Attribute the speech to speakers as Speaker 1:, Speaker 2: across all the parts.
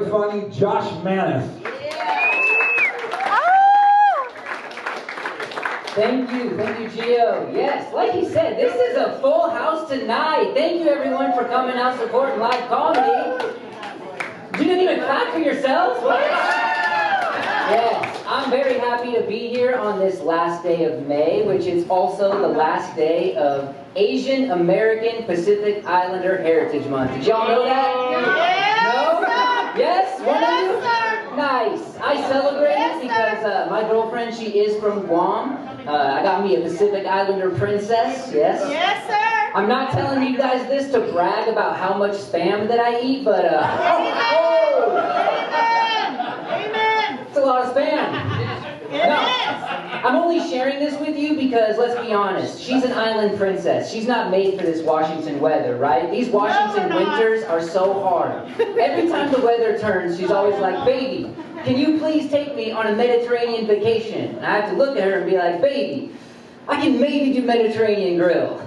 Speaker 1: Funny Josh Manis.
Speaker 2: Thank you, Gio. Yes, like he said, this is a full house tonight. Thank you everyone for coming out supporting live comedy. You didn't even clap for yourselves? What? Yes, I'm very happy to be here on this last day of May, which is also the last day of Asian American Pacific Islander Heritage Month. Did y'all know that? No? Yes? One of you? Nice. I celebrate it because my girlfriend, she is from Guam. I got me a Pacific Islander princess, yes?
Speaker 3: Yes, sir.
Speaker 2: I'm not telling you guys this to brag about how much spam that I eat, but
Speaker 3: Amen.
Speaker 2: it's a lot of spam. No, I'm only sharing this with you because, let's be honest, she's an island princess. She's not made for this Washington weather, right? These Washington winters are so hard. Every time the weather turns, she's always like, baby, can you please take me on a Mediterranean vacation? And I have to look at her and be like, baby, I can maybe do Mediterranean grill.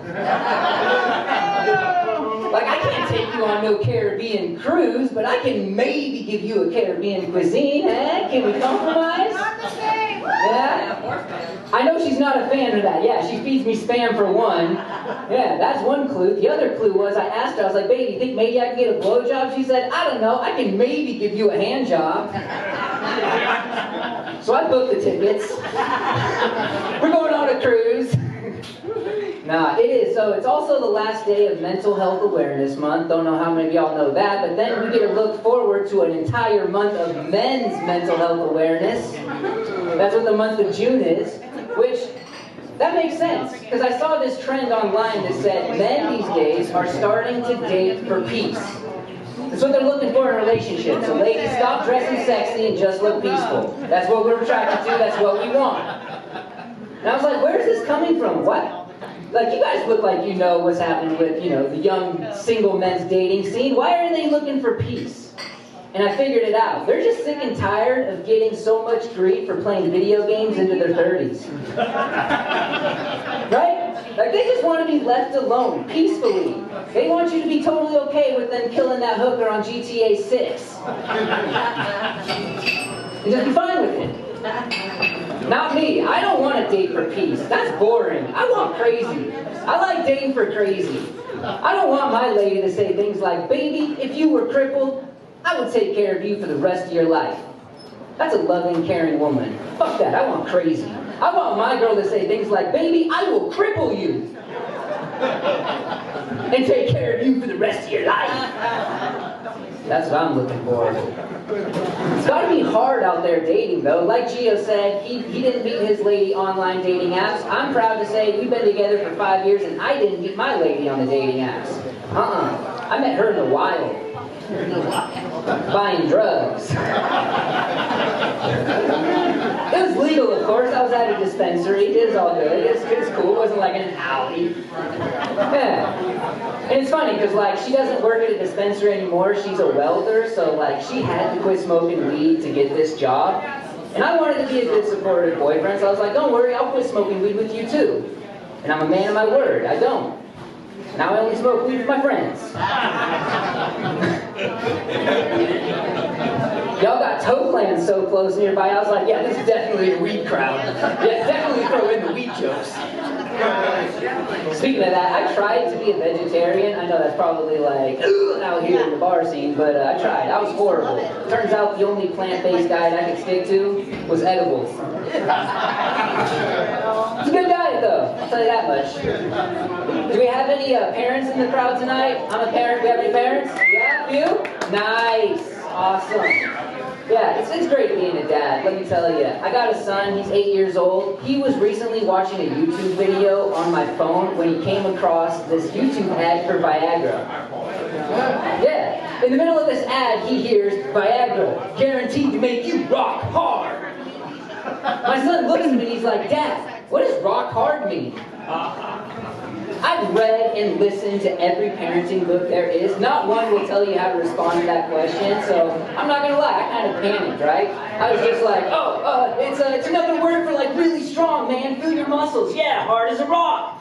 Speaker 2: Like, I can't take you on no Caribbean cruise, but I can maybe give you a Caribbean cuisine, eh? Can we compromise? Yeah? I know she's not a fan of that. Yeah, she feeds me spam for one. Yeah, that's one clue. The other clue was, I asked her, I was like, baby, you think maybe I can get a blowjob? She said, I don't know, I can maybe give you a hand job. So I booked the tickets. We're going on a cruise. Nah, it is. So it's also the last day of Mental Health Awareness Month. Don't know how many of y'all know that, but then we get to look forward to an entire month of men's mental health awareness. That's what the month of June is, which, that makes sense, because I saw this trend online that said men these days are starting to date for peace. That's what they're looking for in a relationship. So ladies, stop dressing sexy and just look peaceful. That's what we're attracted to, that's what we want. And I was like, where's this coming from? What? Like, you guys look like you know what's happening with, the young single men's dating scene. Why are they looking for peace? And I figured it out. They're just sick and tired of getting so much grief for playing video games into their 30s. Right? Like, they just want to be left alone, peacefully. They want you to be totally okay with them killing that hooker on GTA 6. And just be fine with it. Not me. I don't want to date for peace. That's boring. I want crazy. I like dating for crazy. I don't want my lady to say things like, baby, if you were crippled, I would take care of you for the rest of your life. That's a loving, caring woman. Fuck that. I want crazy. I want my girl to say things like, baby, I will cripple you and take care of you for the rest of your life. That's what I'm looking for. It's gotta be hard out there dating, though. Like Gio said, he didn't meet his lady online dating apps. I'm proud to say we've been together for 5 years and I didn't meet my lady on the dating apps. I met her in the wild. Buying drugs. It was legal, of course. I was at a dispensary. It was all good. It was cool. It wasn't like in an alley. Yeah. And it's funny because, like, she doesn't work at a dispensary anymore. She's a welder, so, like, she had to quit smoking weed to get this job. And I wanted to be a good supportive boyfriend, so I was like, don't worry, I'll quit smoking weed with you too. And I'm a man of my word. I don't. Now I only smoke weed with my friends. Y'all got toe clans so close nearby, I was like, yeah, this is definitely a weed crowd. Yeah, definitely throw in the weed jokes. Speaking of that, I tried to be a vegetarian. I know that's probably like, out here in the bar scene, but I tried. I was horrible. Turns out the only plant-based diet I could stick to was edibles. It's a good diet, though. I'll tell you that much. Do we have any parents in the crowd tonight? I'm a parent. Do we have any parents? Yeah, you? Nice. Awesome. Yeah, it's great being a dad, let me tell you. I got a son, he's 8 years old. He was recently watching a YouTube video on my phone when he came across this YouTube ad for Viagra. Yeah, in the middle of this ad, he hears, Viagra, guaranteed to make you rock hard. My son looks at me and he's like, Dad, what does rock hard mean? I've read and listened to every parenting book there is. Not one will tell you how to respond to that question, so I'm not gonna lie, I kind of panicked, right? I was just like, it's another word for like really strong, man. Feel your muscles. Yeah, hard as a rock.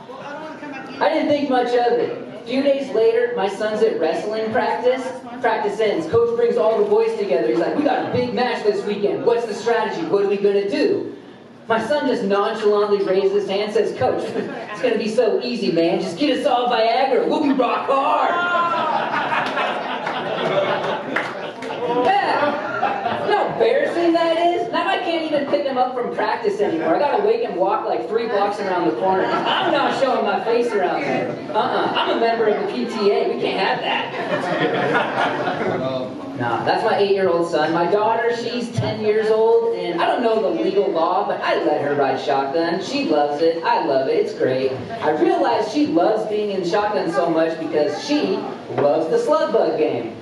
Speaker 2: I didn't think much of it. A few days later, my son's at wrestling practice. Practice ends. Coach brings all the boys together. He's like, we got a big match this weekend. What's the strategy? What are we going to do? My son just nonchalantly raises his hand and says, Coach, it's going to be so easy, man. Just get us all Viagra. We'll be rock hard. Yeah. You know how embarrassing that is? Now I can't even pick him up from practice anymore. I got to wake and walk like 3 blocks around the corner. I'm not showing my face around there. I'm a member of the PTA. We can't have that. Nah, that's my 8-year-old son. My daughter, she's 10 years old, and I don't know the legal law, but I let her ride shotgun. She loves it. I love it. It's great. I realized she loves being in shotgun so much because she loves the slug bug game.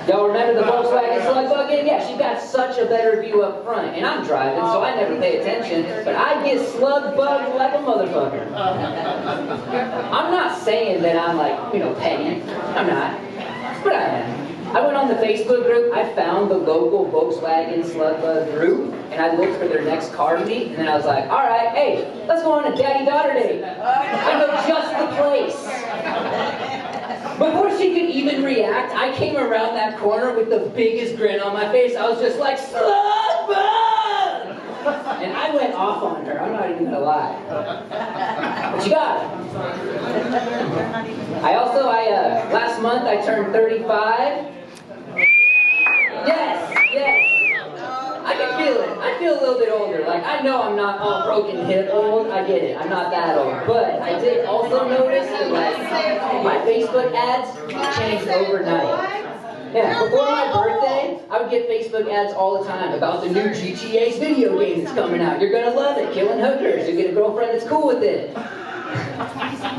Speaker 2: Y'all remember the Volkswagen slug bug game? Yeah, she got such a better view up front, and I'm driving, so I never pay attention, but I get slug bugged like a motherfucker. I'm not saying that I'm like, petty. I'm not, but I am. I went on the Facebook group, I found the local Volkswagen slug bug group, and I looked for their next car to meet, and then I was like, alright, hey, let's go on a daddy-daughter date. I know just the place. Before she could even react, I came around that corner with the biggest grin on my face. I was just like, slug bug! And I went off on her, I'm not even gonna lie. But you got it. Last month I turned 35. Yes. I can feel it. I feel a little bit older. Like, I know I'm not all broken hip old. I get it. I'm not that old. But I did also notice that, my Facebook ads changed overnight. Yeah, before my birthday, I would get Facebook ads all the time about the new GTA's video game that's coming out. You're gonna love it. Killing hookers. You'll get a girlfriend that's cool with it.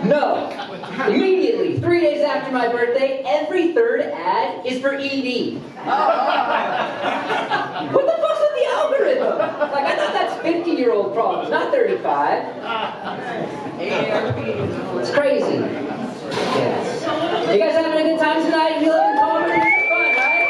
Speaker 2: No. Immediately, 3 days after my birthday, every third ad is for ED. What the fuck's with the algorithm? Like, I thought that's 50-year-old problems, not 35. It's crazy. Yes. You guys having a good time tonight? You loving comedy? It's fun, right?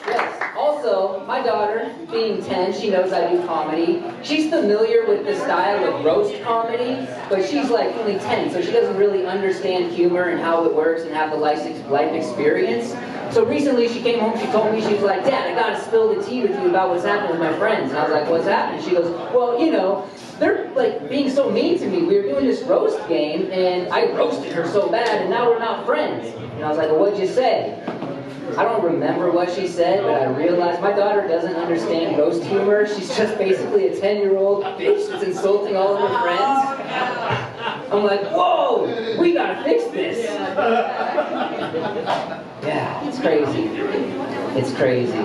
Speaker 2: Yes. Also, my daughter, being 10, she knows I do comedy. She's familiar with the style of roast comedy, but she's like only 10, so she doesn't really understand humor and how it works and have the life experience. So recently she came home, she told me, she was like, Dad, I gotta spill the tea with you about what's happening with my friends. And I was like, what's happening? She goes, well, they're like being so mean to me. We were doing this roast game, and I roasted her so bad, and now we're not friends. And I was like, well, what'd you say? I don't remember what she said, but I realized my daughter doesn't understand roast humor. She's just basically a 10-year-old bitch that's insulting all of her friends. I'm like, whoa, we gotta fix this. Yeah, it's crazy. It's crazy.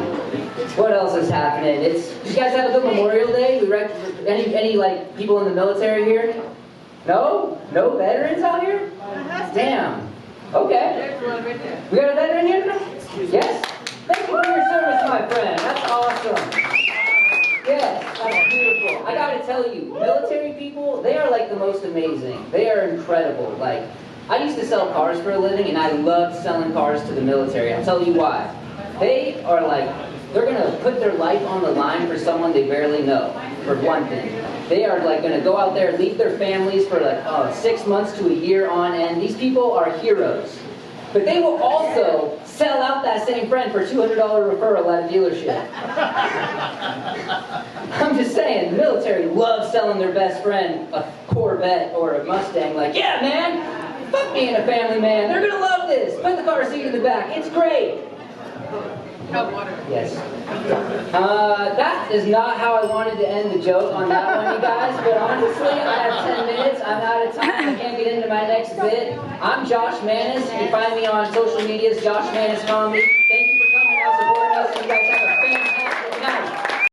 Speaker 2: What else is happening? Did you guys have a good Memorial Day? Any like people in the military here? No? No veterans out here? Damn. Okay. We got a veteran here? Yes? Thank you for your service, my friend. That's awesome. Yes, that's beautiful. I gotta tell you, military people, they are like the most amazing. They are incredible. Like, I used to sell cars for a living, and I loved selling cars to the military. I'll tell you why. They are like, they're gonna put their life on the line for someone they barely know, for one thing. They are like gonna go out there, leave their families for like 6 months to a year on end. These people are heroes. But they will also sell out that same friend for $200 referral at a dealership. I'm just saying, the military loves selling their best friend a Corvette or a Mustang. Like, yeah, man, fuck being a family man. They're gonna love this. Put the car seat in the back. It's great. Yes. That is not how I wanted to end the joke on that one, you guys, but honestly, I have 10 minutes, I'm out of time, I can't get into my next bit. I'm Josh Manis. You can find me on social medias, Josh Manis Comedy. Thank you for coming out, supporting us, and you guys have a